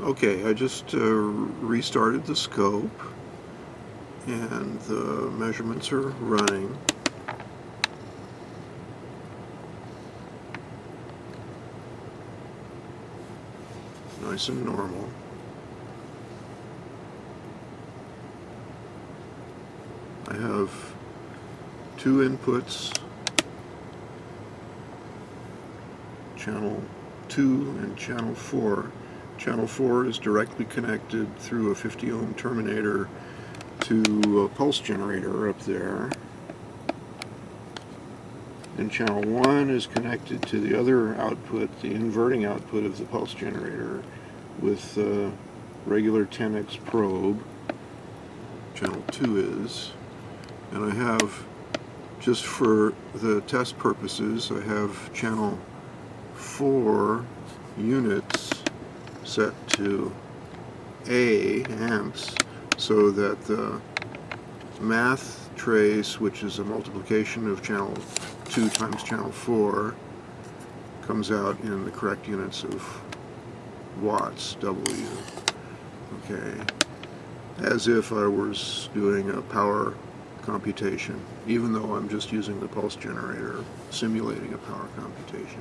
Okay, I just restarted the scope and the measurements are running. Nice and normal. I have two inputs, channel 2 and channel 4. Channel 4 is directly connected through a 50 ohm terminator to a pulse generator up there. And channel 1 is connected to the other output, the inverting output of the pulse generator, with a regular 10x probe. Channel 2 is. And I have, just for the test purposes, I have channel 4 units set to A amps, so that the math trace, which is a multiplication of channel 2 times channel 4, comes out in the correct units of watts, W. Okay, as if I was doing a power computation, even though I'm just using the pulse generator, simulating a power computation.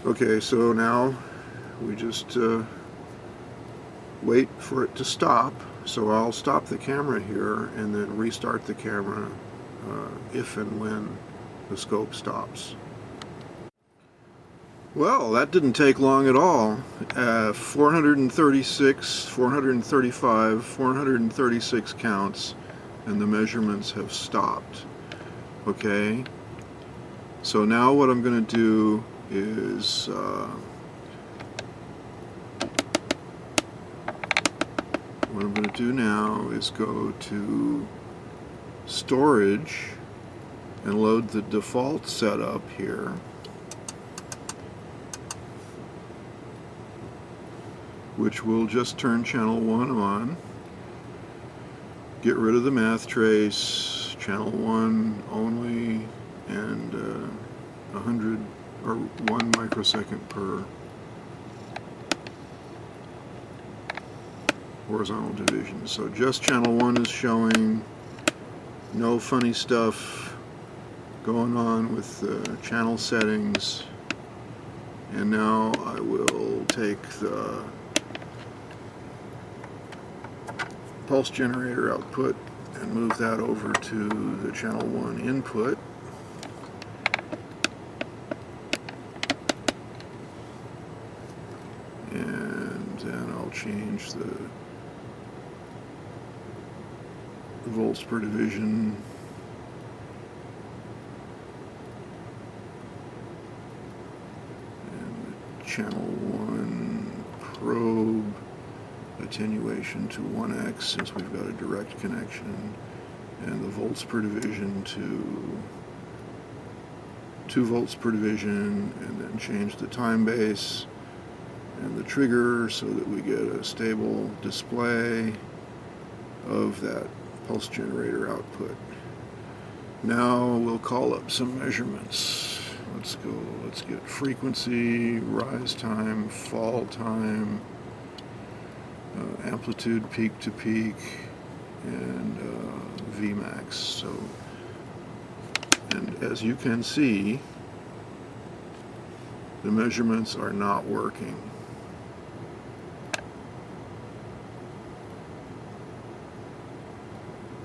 Okay, so now we just wait for it to stop. So I'll stop the camera here and then restart the camera if and when the scope stops. Well, that didn't take long at all. 436, 435, 436 counts, and the measurements have stopped. Okay, so now what I'm going to do is go to storage and load the default setup here. Which will just turn channel 1 on. Get rid of the math trace, channel 1 only, and 100 or 1 microsecond per horizontal division. So just channel 1 is showing. No funny stuff going on with the channel settings. And now I will take the pulse generator output and move that over to the channel 1 input. And then I'll change the volts per division. And the channel 1 probe attenuation to 1x, since we've got a direct connection, and the volts per division to 2 volts per division, and then change the time base and the trigger so that we get a stable display of that pulse generator output. Now we'll call up some measurements. Let's get frequency, rise time, fall time, amplitude peak to peak, and Vmax. So, and as you can see, the measurements are not working.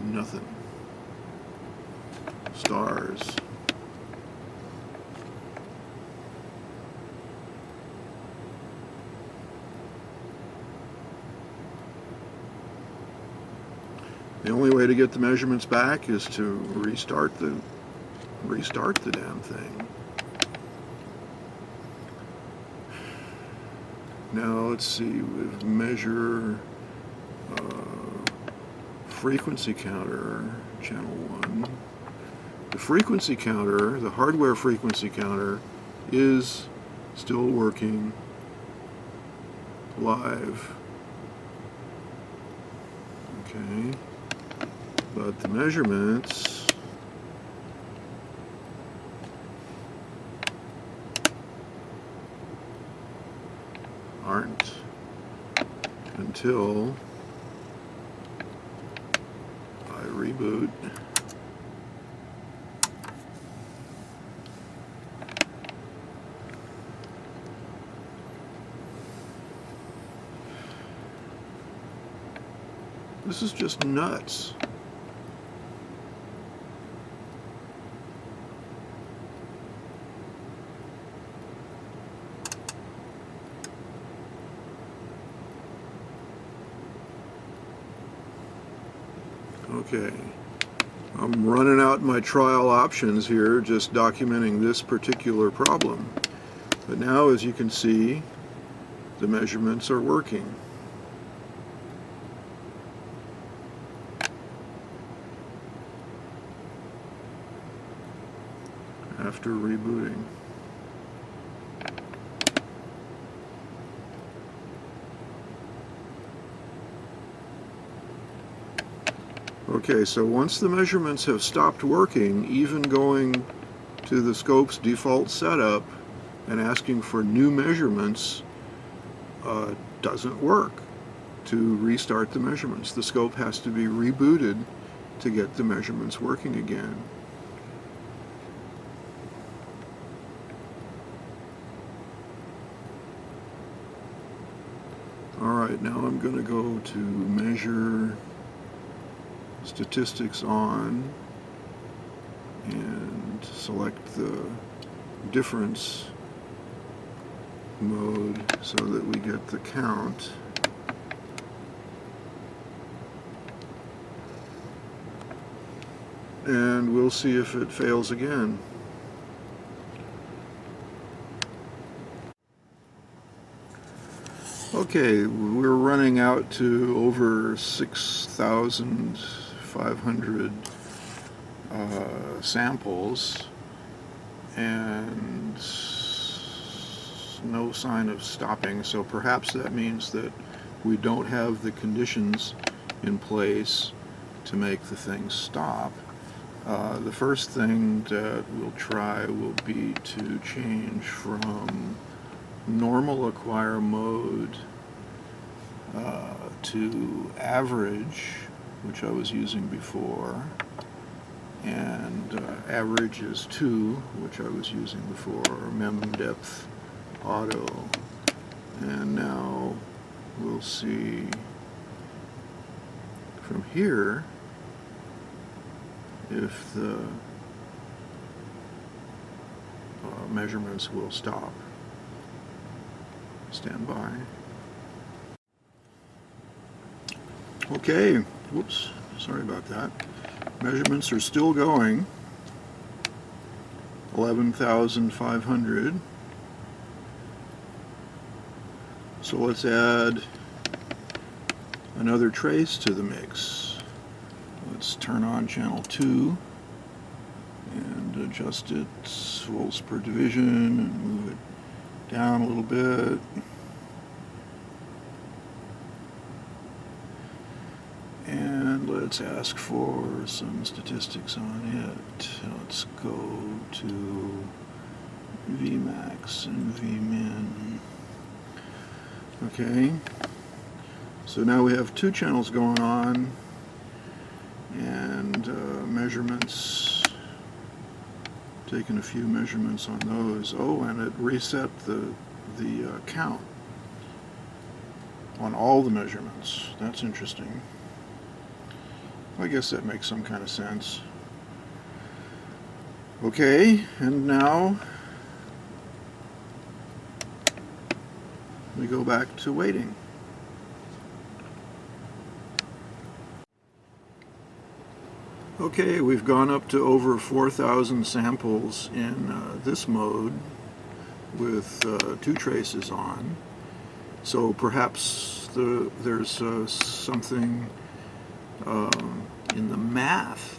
Nothing. Stars. The only way to get the measurements back is to restart the damn thing. Now let's see, with measure frequency counter, channel 1. The frequency counter, the hardware frequency counter, is still working live. Okay. But the measurements aren't until I reboot. This is just nuts. Okay, I'm running out my trial options here, just documenting this particular problem. But now, as you can see, the measurements are working. After rebooting. Okay, so once the measurements have stopped working, even going to the scope's default setup and asking for new measurements doesn't work. To restart the measurements, the scope has to be rebooted to get the measurements working again. Alright, now I'm going to go to measure statistics on and select the difference mode so that we get the count. And we'll see if it fails again. Okay, we're running out to over 6,500 samples and no sign of stopping, so perhaps that means that we don't have the conditions in place to make the thing stop. The first thing that we'll try will be to change from normal acquire mode to average, which I was using before, and average is 2, which I was using before, Mem Depth Auto. And now we'll see from here if the measurements will stop. Stand by. Okay, whoops, sorry about that. Measurements are still going. 11,500. So let's add another trace to the mix. Let's turn on channel 2 and adjust its volts per division and move it down a little bit. And let's ask for some statistics on it. Let's go to Vmax and Vmin. Okay, so now we have 2 channels going on and measurements, taking a few measurements on those. Oh, and it reset the count on all the measurements. That's interesting. I guess that makes some kind of sense. Okay, and now we go back to waiting. Okay, we've gone up to over 4,000 samples in this mode with 2 traces on. So perhaps there's something in the math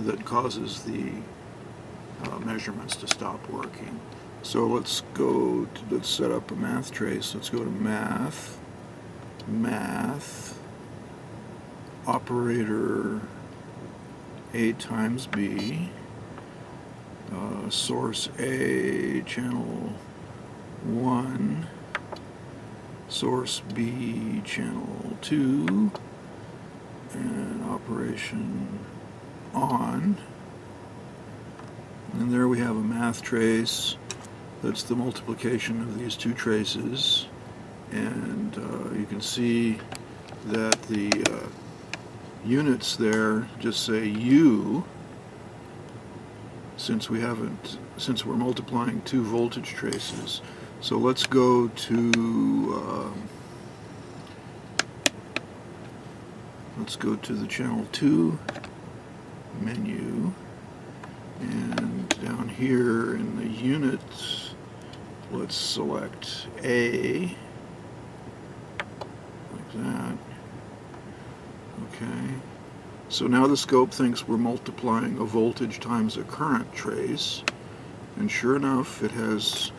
that causes the measurements to stop working. So let's set up a math trace. Let's go to math, operator A times B, source A, channel 1, source B channel 2, and operation on. And there we have a math trace. That's the multiplication of these two traces. And you can see that the units there just say U, since we're multiplying two voltage traces. So let's go to the channel 2 menu, and down here in the units, let's select A, like that. Okay. So now the scope thinks we're multiplying a voltage times a current trace, and sure enough, it has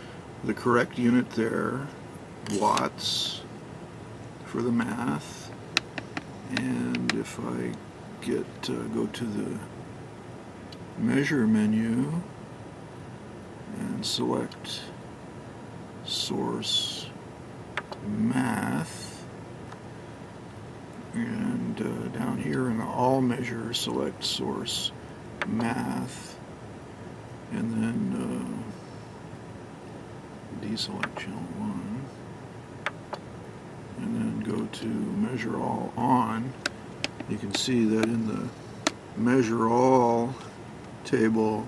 the correct unit there, watts, for the math. And if I go to the measure menu and select source math, and down here in the all measure, select source math, and then deselect channel 1, and then go to measure all on. You can see that in the measure all table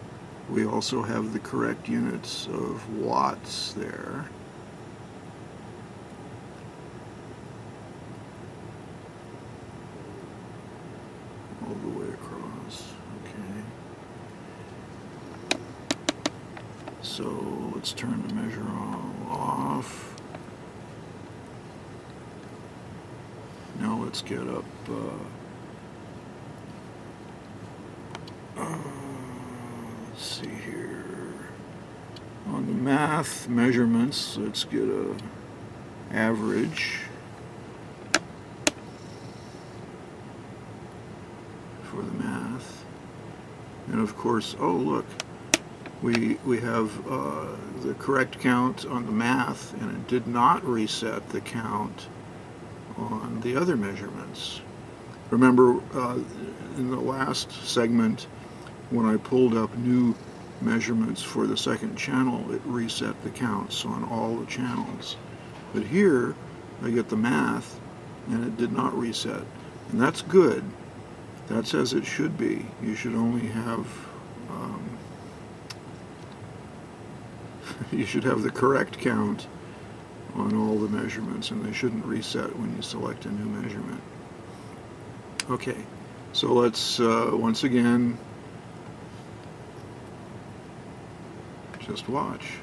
we also have the correct units of watts there. All the way across. Okay. So let's turn the measure all off. Now let's get up let's see here. On the math measurements, let's get a average for the math. And of course, oh look, we have the correct count on the math, and it did not reset the count on the other measurements. Remember in the last segment, when I pulled up new measurements for the second channel, it reset the counts on all the channels. But here I get the math and it did not reset, and that's good. That's as it should be. You should only have you should have the correct count on all the measurements, and they shouldn't reset when you select a new measurement. Okay, so let's once again just watch.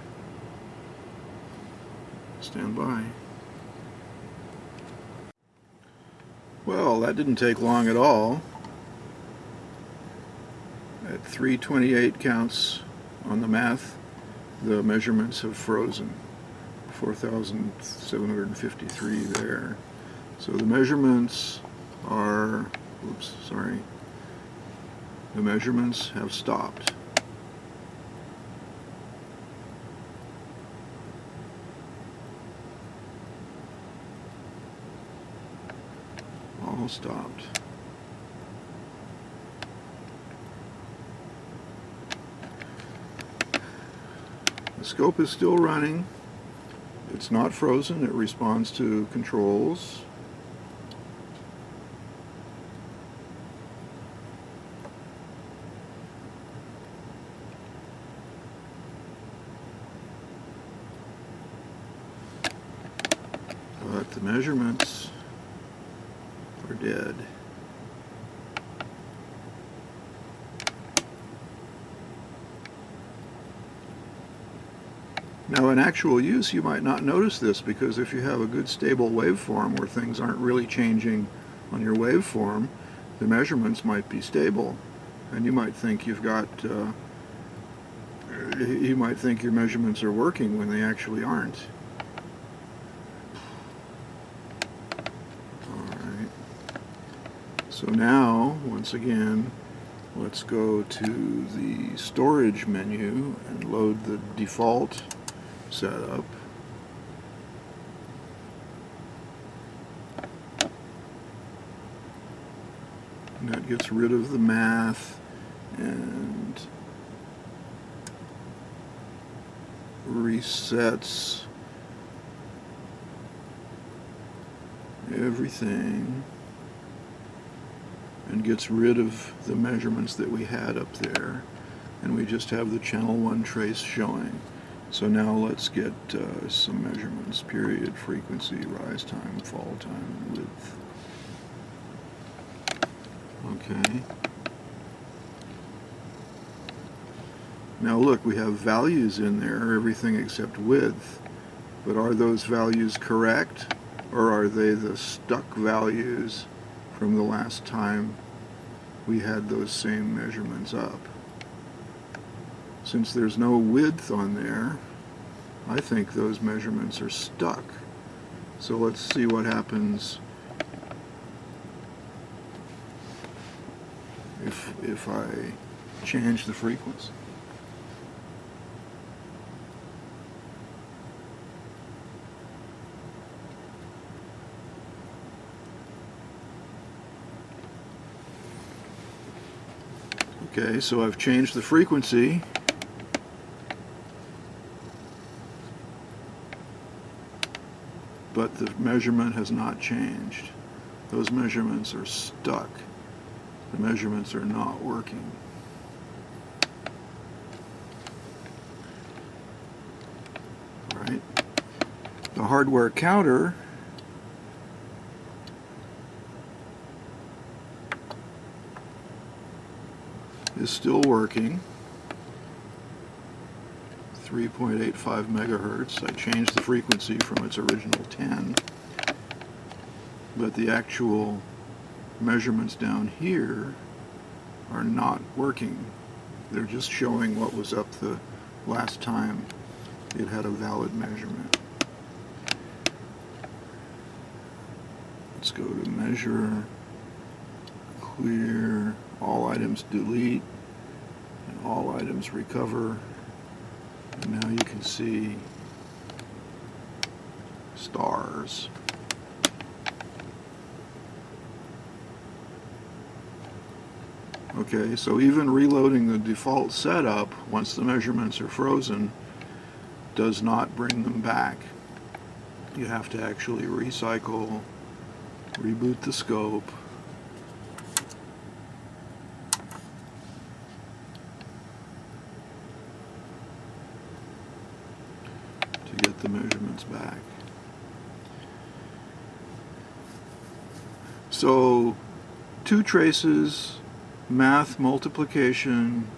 Stand by. Well, that didn't take long at all. At 328 counts on the math, the measurements have frozen. 4,753 there. So the measurements are, oops, sorry. The measurements have stopped. All stopped. The scope is still running. It's not frozen. It responds to controls. But the measurements are dead. Now in actual use you might not notice this, because if you have a good stable waveform where things aren't really changing on your waveform, the measurements might be stable, and you might think you've got you might think your measurements are working when they actually aren't. Alright, so now once again let's go to the storage menu and load the default setup. And that gets rid of the math and resets everything and gets rid of the measurements that we had up there, and we just have the channel 1 trace showing. So now let's get some measurements: period, frequency, rise time, fall time, and width. Okay. Now look, we have values in there, everything except width, but are those values correct, or are they the stuck values from the last time we had those same measurements up? Since there's no width on there, I think those measurements are stuck. So let's see what happens if I change the frequency. Okay, so I've changed the frequency. But the measurement has not changed. Those measurements are stuck. The measurements are not working. Right? The hardware counter is still working. 3.85 megahertz. I changed the frequency from its original 10, but the actual measurements down here are not working. They're just showing what was up the last time it had a valid measurement. Let's go to measure, clear, all items delete, and all items recover. And now you can see stars. Okay, so even reloading the default setup, once the measurements are frozen, does not bring them back. You have to actually recycle, reboot the scope, to get the measurements back. So 2 traces, math multiplication,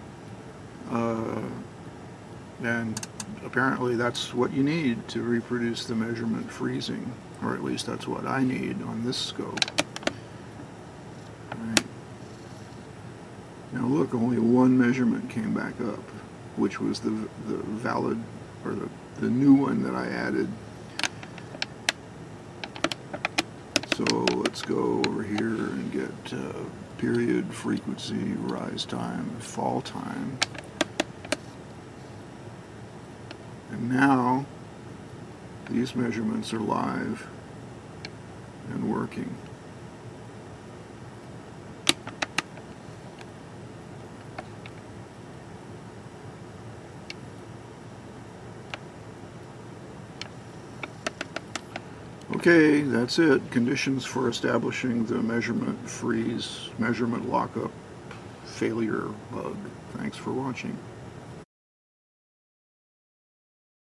and apparently that's what you need to reproduce the measurement freezing, or at least that's what I need on this scope. Right. Now look, only one measurement came back up, which was the valid, or the new one that I added. So let's go over here and get period, frequency, rise time, fall time. And now these measurements are live and working. Okay, that's it. Conditions for establishing the measurement freeze, measurement lockup failure bug. Thanks for watching.